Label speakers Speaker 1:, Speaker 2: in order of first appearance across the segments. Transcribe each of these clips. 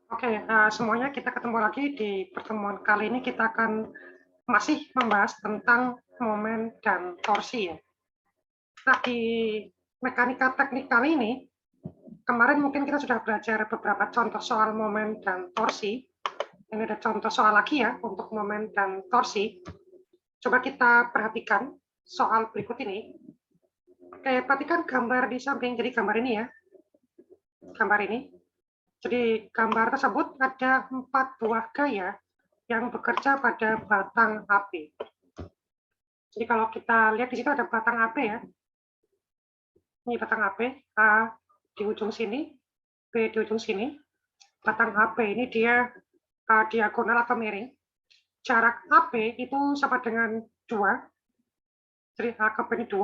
Speaker 1: Oke, semuanya kita ketemu lagi di pertemuan kali ini kita akan masih membahas tentang momen dan torsi ya. Nah, di mekanika teknik kali ini, kemarin mungkin kita sudah belajar beberapa contoh soal momen dan torsi. Ini ada contoh soal lagi ya untuk momen dan torsi. Coba kita perhatikan soal berikut ini. Oke, perhatikan gambar di samping, jadi gambar ini ya. Gambar ini. Jadi gambar tersebut ada 4 buah gaya yang bekerja pada batang AP. Jadi kalau kita lihat di situ ada batang AP ya. Ini batang AP, A di ujung sini, B di ujung sini. Batang AP ini dia diagonal atau miring. Jarak AP itu sama dengan 2. Jadi A ke B ini 2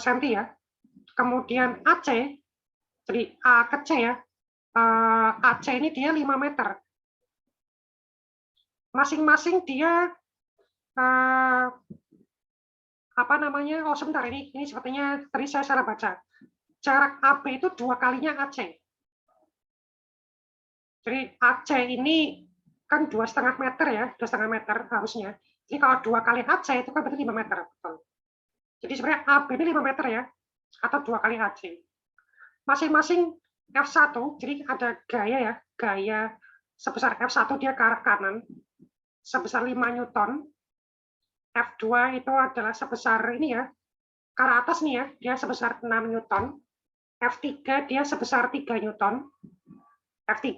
Speaker 1: cm ya. Kemudian AC, jadi A ke C ya. AC ini dia 5 meter. Masing-masing dia apa namanya? Oh sebentar, ini sepertinya tadi saya salah baca. Jarak AB itu 2 kalinya AC. Jadi AC ini kan 2,5 meter ya, 2,5 meter harusnya. Jadi kalau 2 kali AC itu kan berarti 5 meter. Betul. Jadi sebenarnya AB ini 5 meter ya, atau 2 kali AC. Masing-masing F1, jadi ada gaya ya, gaya sebesar F1 dia ke arah kanan, sebesar 5 Newton. F2 itu adalah sebesar ini ya, ke arah atas nih ya, dia sebesar 6 Newton. F3 dia sebesar 3 Newton. F3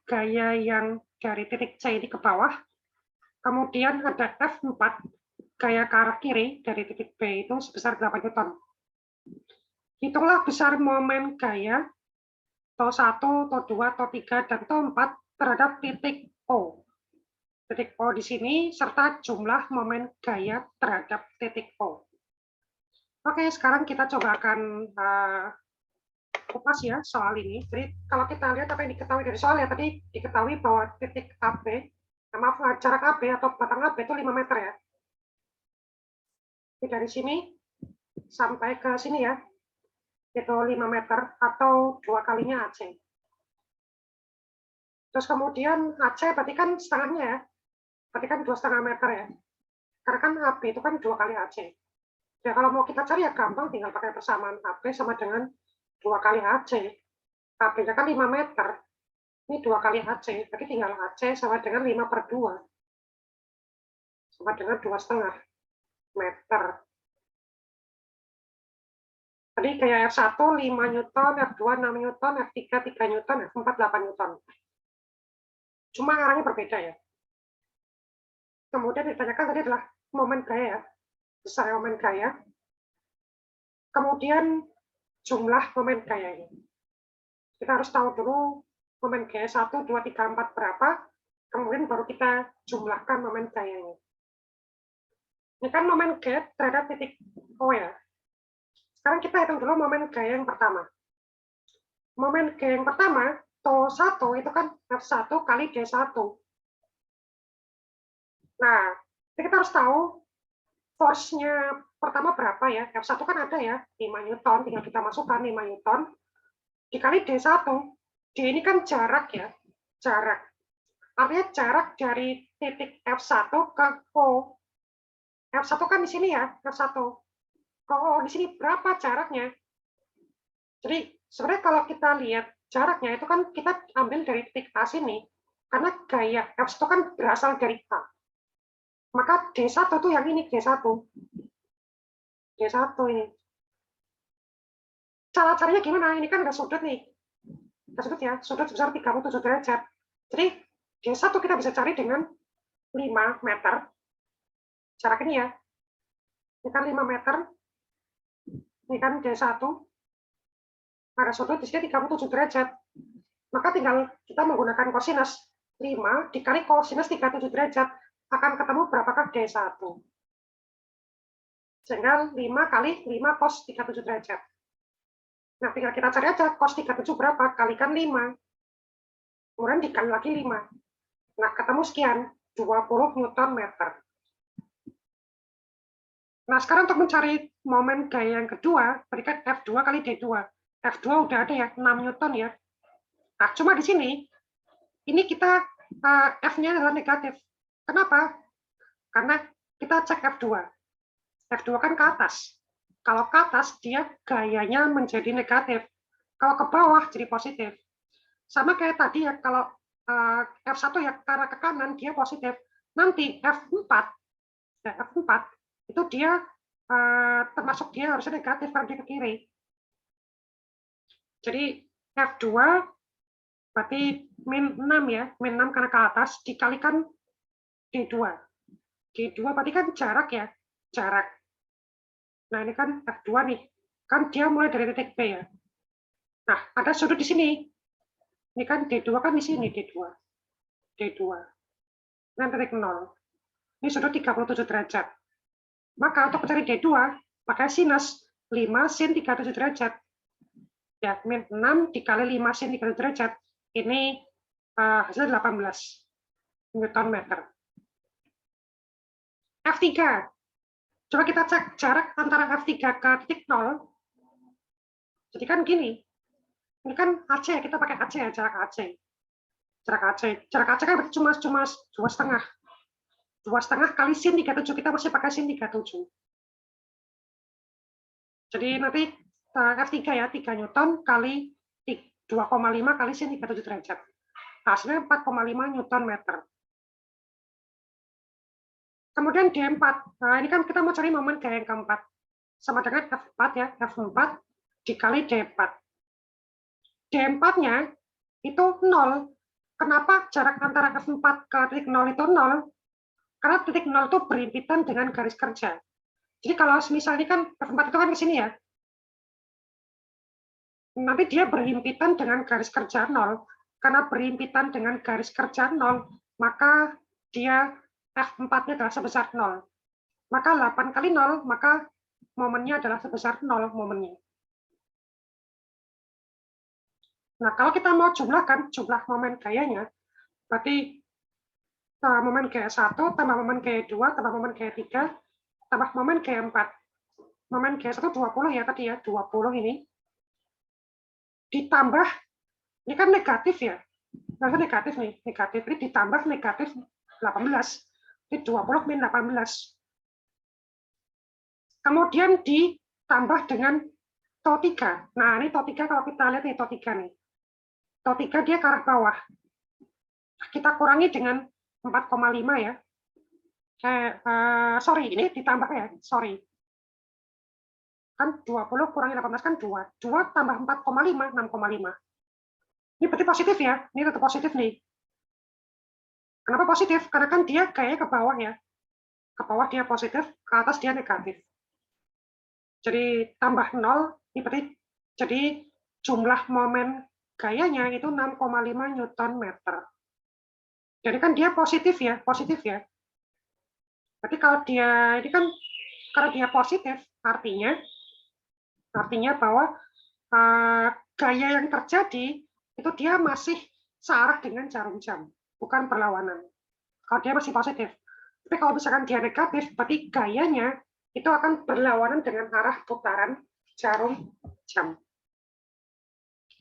Speaker 1: gaya yang dari titik C ini ke bawah. Kemudian ada F4 gaya ke arah kiri dari titik B itu sebesar 8 Newton. Hitunglah besar momen gaya TO1, TO2, TO3, dan TO4 terhadap titik O. Titik O di sini serta jumlah momen gaya terhadap titik O. Oke, sekarang kita coba akan kupas ya soal ini. Jadi kalau kita lihat apa yang diketahui dari soal ya, tadi diketahui bahwa titik AB, maaf, jarak AB atau batang AB itu 5 meter ya. Jadi dari sini sampai ke sini ya, itu 5 meter atau 2 kalinya AC. Terus kemudian AC berarti kan setengahnya ya, berarti kan 2,5 meter ya. Karena kan AB itu kan 2 kali AC. Ya kalau mau kita cari ya gampang, tinggal pakai persamaan AB sama dengan 2 kali AC. AB-nya kan 5 meter. Ini 2 kali AC, berarti tinggal AC sama dengan 5 per 2. Sama dengan 2,5 meter. Tadi kayak F1 5 Newton, F2 6 Newton, F3 3 Newton, F4 8 Newton. Cuma arahnya berbeda ya. Kemudian ditanyakan tadi adalah momen gaya ya. Besar momen gaya. Kemudian jumlah momen gaya ini. Kita harus tahu dulu momen gaya 1, 2, 3, 4 berapa. Kemudian baru kita jumlahkan momen gayanya. Ini kan momen gaya terhadap titik O ya. Sekarang kita hitung dulu momen gaya yang pertama. Momen gaya yang pertama, TO1 itu kan F1 kali D1. Nah, kita harus tahu force-nya pertama berapa ya. F1 kan ada ya, 5 Newton, tinggal kita masukkan 5 Newton, dikali D1. D ini kan jarak ya, jarak. Artinya jarak dari titik F1 ke O. F1 kan di sini ya, F1. Ke O di sini berapa jaraknya? Jadi sebenarnya kalau kita lihat jaraknya itu kan kita ambil dari titik A sini, karena gaya F1 kan berasal dari A. Maka D1 tuh yang ini, D1. D1 ini. Cara-caranya gimana? Ini kan ada sudut nih. Ada sudut ya, sudut sebesar 37 derajat. Jadi D1 kita bisa cari dengan 5 meter. Jarak ini ya. Ini kan 5 meter. Ini kan D1. Ada sudut di sini 37 derajat. Maka tinggal kita menggunakan kosinus 5 dikali kosinus 37 derajat. Akan ketemu berapakah D1. Sehingga 5 kali 5 cos 37 derajat. Nah, tinggal kita cari aja cos 37 berapa, kalikan 5. Kemudian dikali lagi 5. Nah, ketemu sekian, 20 Newton meter. Nah, sekarang untuk mencari momen gaya yang kedua, berikan F2 kali D2. F2 udah ada ya, 6 Newton ya. Nah, cuma di sini, ini kita F-nya adalah negatif. Kenapa? Karena kita cek F2. F2 kan ke atas. Kalau ke atas, dia gayanya menjadi negatif. Kalau ke bawah, jadi positif. Sama kayak tadi ya, kalau F1 ya karena ke kanan, dia positif. Nanti F4 itu dia termasuk dia harusnya negatif karena dia ke kiri. Jadi F2 berarti min 6 ya, min 6 karena ke atas dikalikan D2. D2 berarti kan jarak ya, jarak. Nah ini kan F2 nih, kan dia mulai dari titik B ya. Nah ada sudut di sini. Ini kan D2 kan di sini D2. D2. Dan titik 0. Ini sudut 37 derajat. Maka untuk mencari D2, pakai sinus 5 sin 37 derajat. Ya, min 6 dikali 5 sin 37 derajat. Ini hasilnya 18 Newton meter. F3. Coba kita cek jarak antara F3 ke titik 0. Jadi kan gini. Ini kan AC, kita pakai AC ya, jarak AC. Jarak AC. Jarak AC kan cuma 2,5. 2,5 kali sin 37, kita masih pakai sin 37. Jadi nanti F3 ya, 3 Newton kali 2,5 kali sin 37 derajat. Hasilnya 4,5 Newton meter. Kemudian D4. Nah, ini kan kita mau cari momen gaya yang keempat. Sama dengan F4 ya, F4 dikali D4. D4-nya itu 0. Kenapa jarak antara F4 ke titik 0 itu 0? Karena titik 0 itu berhimpitan dengan garis kerja. Jadi kalau misalnya kan F4 itu kan ke sini ya. Nanti dia berhimpitan dengan garis kerja 0. Karena berhimpitan dengan garis kerja 0, maka dia F4-nya adalah sebesar 0. Maka 8 kali 0, maka momennya adalah sebesar 0 momennya. Nah, kalau kita mau jumlahkan jumlah momen gayanya, berarti momen gaya 1 tambah momen gaya 2 tambah momen gaya 3 tambah momen gaya 4. Momen gaya 1 20 ya tadi ya, 20 ini. Ditambah, ini kan negatif ya. Nah, negatif nih, negatif ini ditambah negatif 18. Ini 20 min 18. Kemudian ditambah dengan TO3. Nah, ini TO3 kalau kita lihat nih TO3 nih. TO3 dia ke arah bawah. Kita kurangi dengan 4,5 ya. Sorry, ini ditambah ya, sorry. Kan 20 kurangi 18 kan 2. 2 tambah 4,5, 6,5. Ini berarti positif ya, ini tetap positif nih. Kenapa positif? Karena kan dia kayaknya ke bawah ya. Ke bawah dia positif, ke atas dia negatif. Jadi tambah 0, ini berarti jadi jumlah momen gayanya itu 6,5 Newton meter. Jadi kan dia positif ya, positif ya. Berarti kalau dia ini kan kalau dia positif, artinya bahwa gaya yang terjadi itu dia masih searah dengan jarum jam, bukan berlawanan. Kalau dia masih positif. Tapi kalau misalkan dia negatif, berarti gayanya itu akan berlawanan dengan arah putaran jarum jam.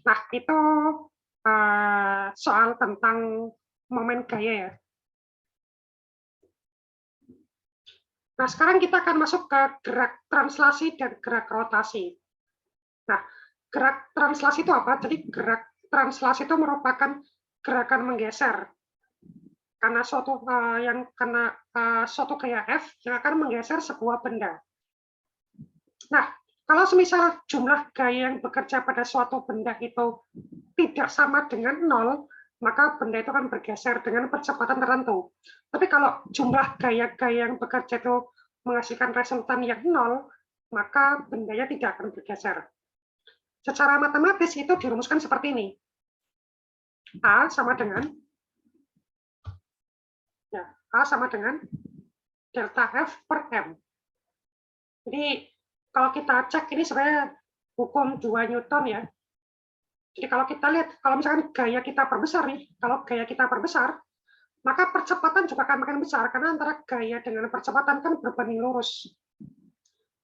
Speaker 1: Nah, itu soal tentang momen gaya ya. Nah, sekarang kita akan masuk ke gerak translasi dan gerak rotasi. Nah, gerak translasi itu apa? Jadi gerak translasi itu merupakan gerakan menggeser. Karena suatu gaya F yang akan menggeser sebuah benda. Nah, kalau semisal jumlah gaya yang bekerja pada suatu benda itu tidak sama dengan 0, maka benda itu akan bergeser dengan percepatan tertentu. Tapi kalau jumlah gaya-gaya yang bekerja itu menghasilkan resultan yang 0, maka bendanya tidak akan bergeser. Secara matematis itu dirumuskan seperti ini. A sama dengan delta F per M. Jadi kalau kita cek ini sebenarnya hukum 2 Newton ya. Jadi kalau kita lihat, kalau misalkan gaya kita perbesar nih, kalau gaya kita perbesar, maka percepatan juga akan makin besar, karena antara gaya dengan percepatan kan berbanding lurus.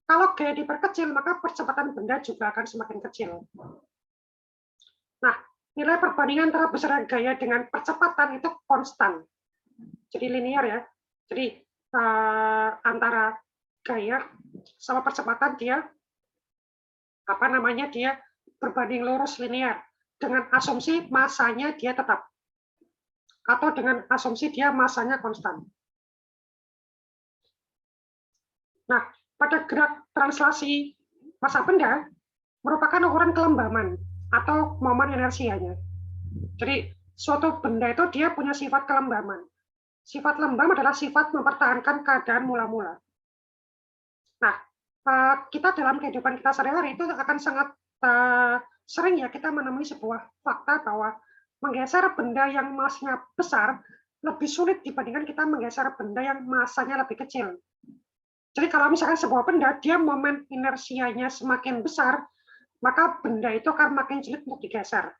Speaker 1: Kalau gaya diperkecil, maka percepatan benda juga akan semakin kecil. Nah, nilai perbandingan antara besaran gaya dengan percepatan itu konstan. Jadi linear ya. Jadi antara gaya sama percepatan dia dia berbanding lurus linear dengan asumsi masanya dia tetap atau dengan asumsi dia masanya konstan. Nah, pada gerak translasi massa benda merupakan ukuran kelembaman atau momen inersianya. Jadi suatu benda itu dia punya sifat kelembaman. Sifat lembam adalah sifat mempertahankan keadaan mula-mula. Nah, kita dalam kehidupan kita sehari-hari itu akan sangat sering ya kita menemui sebuah fakta bahwa menggeser benda yang masanya besar lebih sulit dibandingkan kita menggeser benda yang masanya lebih kecil. Jadi kalau misalkan sebuah benda dia momen inersianya semakin besar, maka benda itu akan makin sulit untuk digeser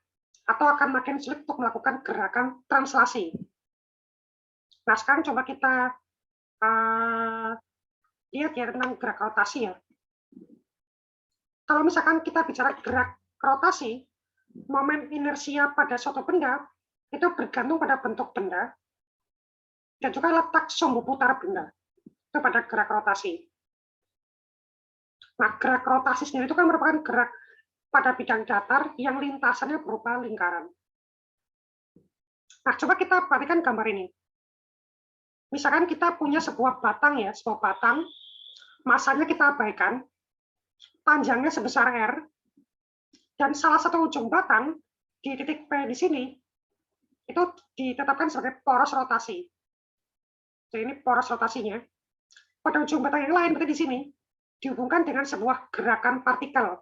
Speaker 1: atau akan makin sulit untuk melakukan gerakan translasi. Nah, sekarang coba kita lihat ya tentang gerak rotasi ya. Kalau misalkan kita bicara gerak rotasi, momen inersia pada suatu benda itu bergantung pada bentuk benda dan juga letak sumbu putar benda itu pada gerak rotasi. Nah, gerak rotasi sendiri itu kan merupakan gerak pada bidang datar yang lintasannya berupa lingkaran. Nah, coba kita perhatikan gambar ini. Misalkan kita punya sebuah batang ya, sebuah batang, masanya kita abaikan, panjangnya sebesar R, dan salah satu ujung batang di titik P di sini itu ditetapkan sebagai poros rotasi. Jadi ini poros rotasinya. Pada ujung batang yang lain berarti di sini dihubungkan dengan sebuah gerakan partikel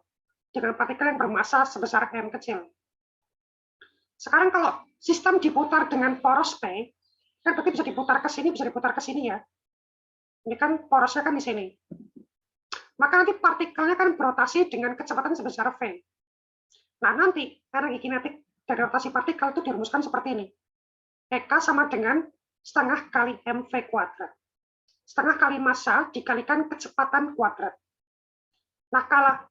Speaker 1: dengan partikel yang bermassa sebesar m kecil. Sekarang kalau sistem diputar dengan poros P, kan berarti bisa diputar ke sini, bisa diputar ke sini ya. Ini kan porosnya kan di sini. Maka nanti partikelnya kan berotasi dengan kecepatan sebesar V. Nah, nanti energi kinetik dari rotasi partikel itu dirumuskan seperti ini. EK sama dengan setengah kali mv kuadrat. Setengah kali massa dikalikan kecepatan kuadrat. Nah,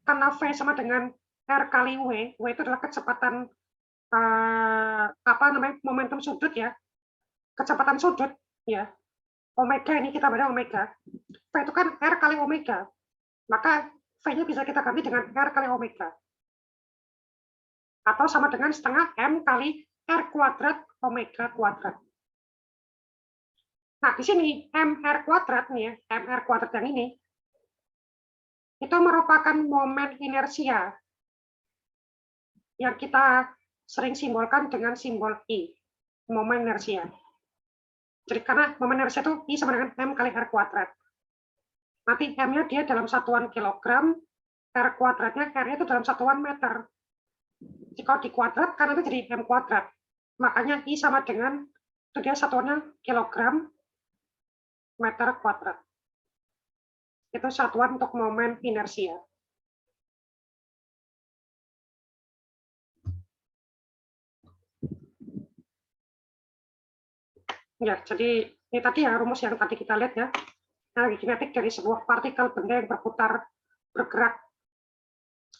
Speaker 1: karena V sama dengan R kali W itu adalah kecepatan momentum sudut ya, kecepatan sudut ya, omega ini kita beda omega. V itu kan R kali omega, maka V-nya bisa kita ganti dengan R kali omega. Atau sama dengan setengah M kali R kuadrat omega kuadrat. Nah, di sini MR kuadrat nih ya, MR kuadrat yang ini, itu merupakan momen inersia yang kita sering simbolkan dengan simbol I, momen inersia. Jadi karena momen inersia itu I sama dengan M kali R kuadrat. Nanti M-nya dia dalam satuan kilogram, R kuadratnya R-nya itu dalam satuan meter. Jika dikuadrat, kan itu jadi M kuadrat. Makanya I sama dengan, itu dia satuannya kilogram meter kuadrat. Itu satuan untuk momen inersia. Ya, jadi ini tadi ya rumus yang tadi kita lihat ya. Energi kinetik dari sebuah partikel benda yang bergerak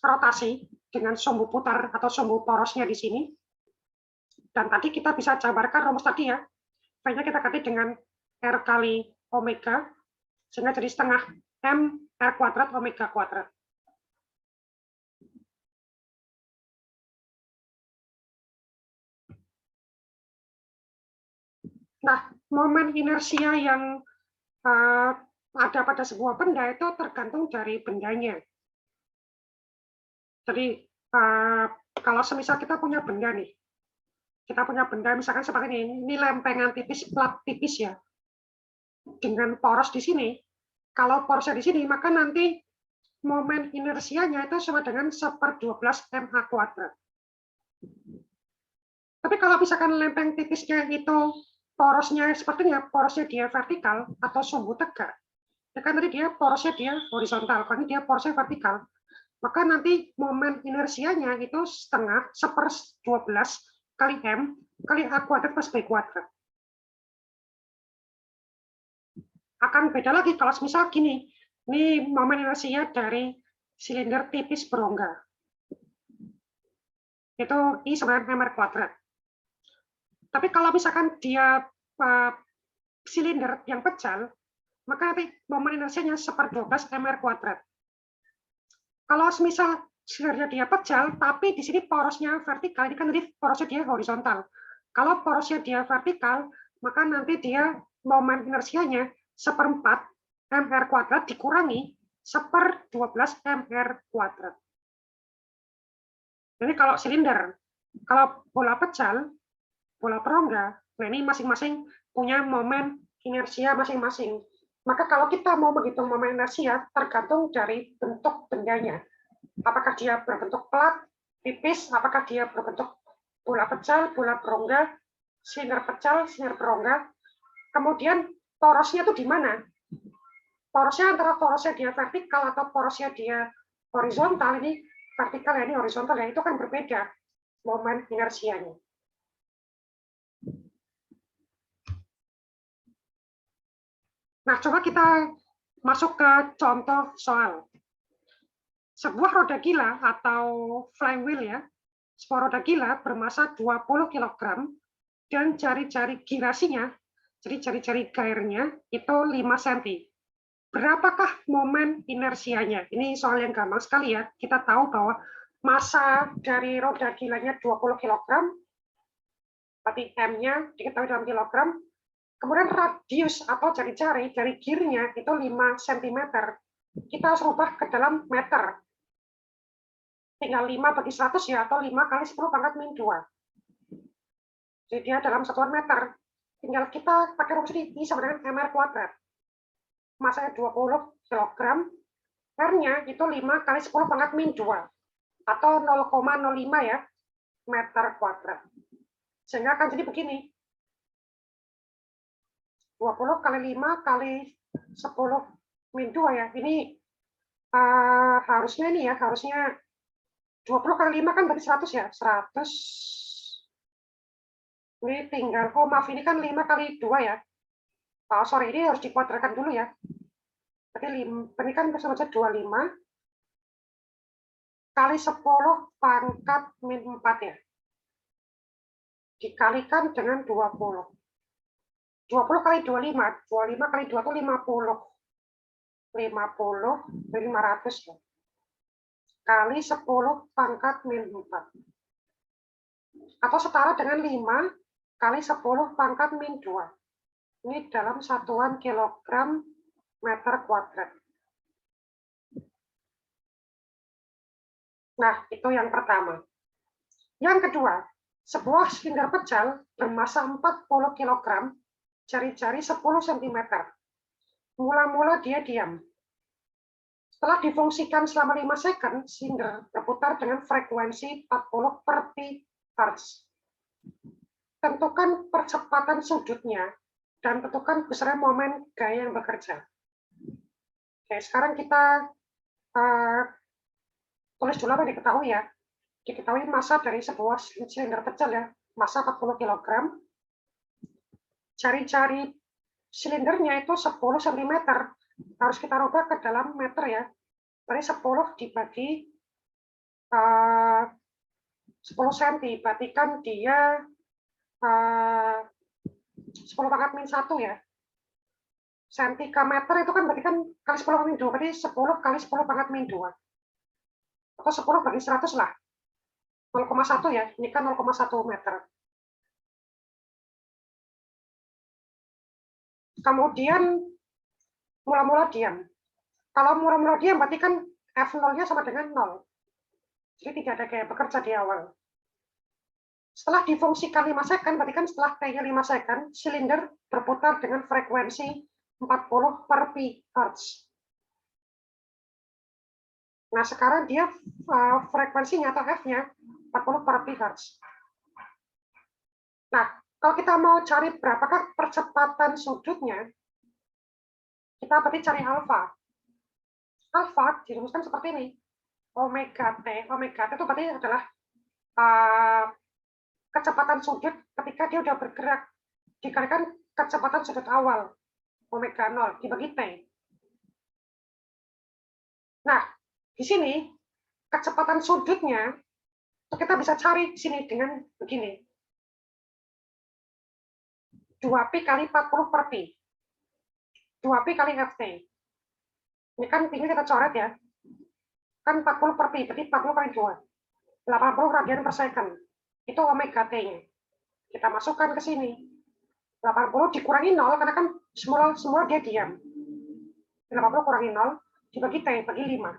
Speaker 1: rotasi dengan sumbu putar atau sumbu porosnya di sini. Dan tadi kita bisa jabarkan rumus tadi ya. V-nya kita ganti dengan R kali omega, sehingga jadi setengah M R kuadrat omega kuadrat. Nah, momen inersia yang ada pada sebuah benda itu tergantung dari bendanya. Jadi kalau semisal kita punya benda nih, kita punya benda misalkan seperti ini lempengan tipis, plat tipis ya, dengan poros di sini. Kalau porosnya di sini, maka nanti momen inersianya itu sama dengan 1/12 mA kuadrat. Tapi kalau misalkan lempeng tipisnya itu porosnya sepertinya porosnya dia vertikal atau sumbu tegak, ya kan tadi dia porosnya dia horizontal, kalau ini dia porosnya vertikal, maka nanti momen inersianya itu setengah 1/12 kali M kali A kuadrat plus B kuadrat. Akan beda lagi kalau misal gini, ini momen inersinya dari silinder tipis berongga. itu I sama dengan mr kuadrat. Tapi kalau misalkan dia silinder yang pecah, maka nanti momen inersianya 1/12 mr kuadrat. Kalau misal silindernya dia pecah, tapi di sini porosnya vertikal, ini kan tadi porosnya dia horizontal. Kalau porosnya dia vertikal, maka nanti dia momen inersianya 1/4 mr kuadrat dikurangi 1/12 mr kuadrat. Jadi kalau silinder, kalau bola pecah, bola perongga, nah ini masing-masing punya momen inersia masing-masing. Maka kalau kita mau menghitung momen inersia, tergantung dari bentuk bendanya. Apakah dia berbentuk pelat, tipis, apakah dia berbentuk bola pecah, bola perongga, silinder pecah, silinder perongga. Kemudian porosnya itu di mana? Porosnya antara porosnya dia vertikal atau porosnya dia horizontal, ini vertikal ya, ini horizontal ya, itu kan berbeda momen inersianya. Nah, coba kita masuk ke contoh soal. Sebuah roda gila atau flywheel ya, sebuah roda gila bermasa 20 kg dan jari-jari girasinya, jadi jari-jari gairnya itu 5 cm. Berapakah momen inersianya? Ini soal yang gampang sekali ya. Kita tahu bahwa massa dari roda gilanya 20 kg, berarti M-nya diketahui dalam kilogram, kemudian radius atau jari-jari dari gearnya itu 5 cm. Kita harus rubah ke dalam meter. Tinggal 5 bagi 100 ya, atau 5 kali 10 pangkat min 2. Jadi dia dalam satuan meter. Tinggal kita pakai rumus ini, I sama dengan mr kuadrat. Masanya 20 kg, R-nya itu 5 kali 10 pangkat min 2. Atau 0,05 ya, meter kuadrat. Sehingga akan jadi begini. 20 kali 5 kali 10 min 2 ya. Ini harusnya ini ya, harusnya 20 kali 5 kan berarti 100 ya. 100. Ini tinggal, oh maaf ini kan 5 kali 2 ya. Oh, sorry, ini harus dikuadratkan dulu ya. Berarti ini kan sama saja 25 kali 10 pangkat min 4 ya. Dikalikan dengan 20. 20 kali 25. 25 kali 2 itu 50. 50 dari 500 ya. Kali 10 pangkat min 4. Atau setara dengan 5 kali 10 pangkat min 2. Ini dalam satuan kilogram meter kuadrat. Nah, itu yang pertama. Yang kedua, sebuah silinder pecah bermasa 40 kg, jari-jari 10 cm. Mula-mula dia diam. Setelah difungsikan selama 5 second, silinder berputar dengan frekuensi 40 per pi hertz. Tentukan percepatan sudutnya dan tentukan besaran momen gaya yang bekerja. Oke, sekarang kita tulis dulu apa yang diketahui ya. Diketahui massa dari sebuah silinder pecah ya, massa 40 kg. Jari-jari silindernya itu 10 cm. Harus kita rubah ke dalam meter ya. Berarti 10 dibagi 10 cm. Berarti kan dia 10 pangkat min 1 ya. Senti ke meter itu kan berarti kan kali 10 pangkat min 2. Berarti 10 kali 10 pangkat min 2. Atau 10 bagi 100 lah. 0,1 ya. Ini kan 0,1 meter. Kemudian mula-mula diam. Kalau mula-mula diam berarti kan F0-nya sama dengan 0. Jadi tidak ada gaya bekerja di awal. Setelah difungsikan 5 second, berarti kan setelah T-nya 5 second, silinder berputar dengan frekuensi 40 per pi hertz. Nah, sekarang dia frekuensinya atau F-nya 40 per pi hertz. Nah, kalau kita mau cari berapakah percepatan sudutnya, kita berarti cari alfa. Alfa dirumuskan seperti ini. Omega T itu berarti adalah kecepatan sudut ketika dia sudah bergerak dikalikan kecepatan sudut awal omega 0 dibagi T. Nah, di sini kecepatan sudutnya Kita bisa cari di sini dengan begini. 2Pi kali 40 per Pi. 2Pi kali Ft. Ini kan Pi-nya kita coret ya. Kan 40 per Pi, berarti 40 kali 2. 80 radian per second. Itu omega T-nya. Kita masukkan ke sini. 80 dikurangi 0, karena kan semua dia diam. 80 kurangi 0, dibagi T, bagi 5.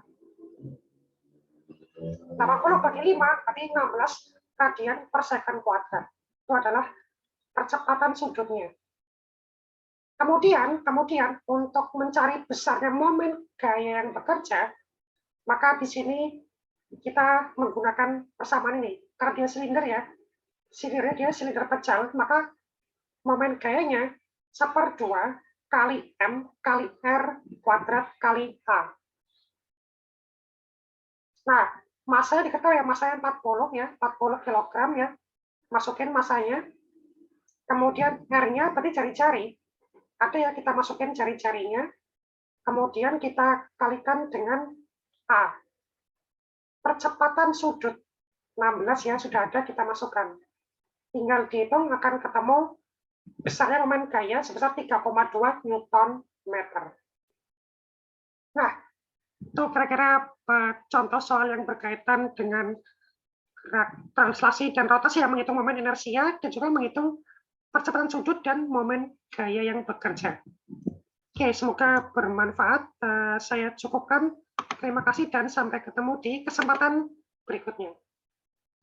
Speaker 1: 80 bagi 5, berarti 16 radian per second kuadrat. Itu adalah percepatan sudutnya. Kemudian untuk mencari besarnya momen gaya yang bekerja, maka di sini kita menggunakan persamaan ini. Karena dia silinder ya, dia silinder pecah, maka momen gayanya 1/2 kali M kali R kuadrat kali H. Nah, masanya diketahui ya, masanya 40 ya, 40 kg ya. Masukin masanya. Kemudian R-nya berarti jari-jari. Ada ya, kita masukin jari-jarinya. Kemudian kita kalikan dengan A. Percepatan sudut 16 ya, sudah ada, kita masukkan. Tinggal dihitung, akan ketemu besarnya momen gaya sebesar 3,2 Newton meter. Nah, itu kira-kira contoh soal yang berkaitan dengan translasi dan rotasi yang menghitung momen inersia dan juga menghitung percepatan sudut dan momen gaya yang bekerja. Oke, semoga bermanfaat. Saya cukupkan. Terima kasih dan sampai ketemu di kesempatan berikutnya.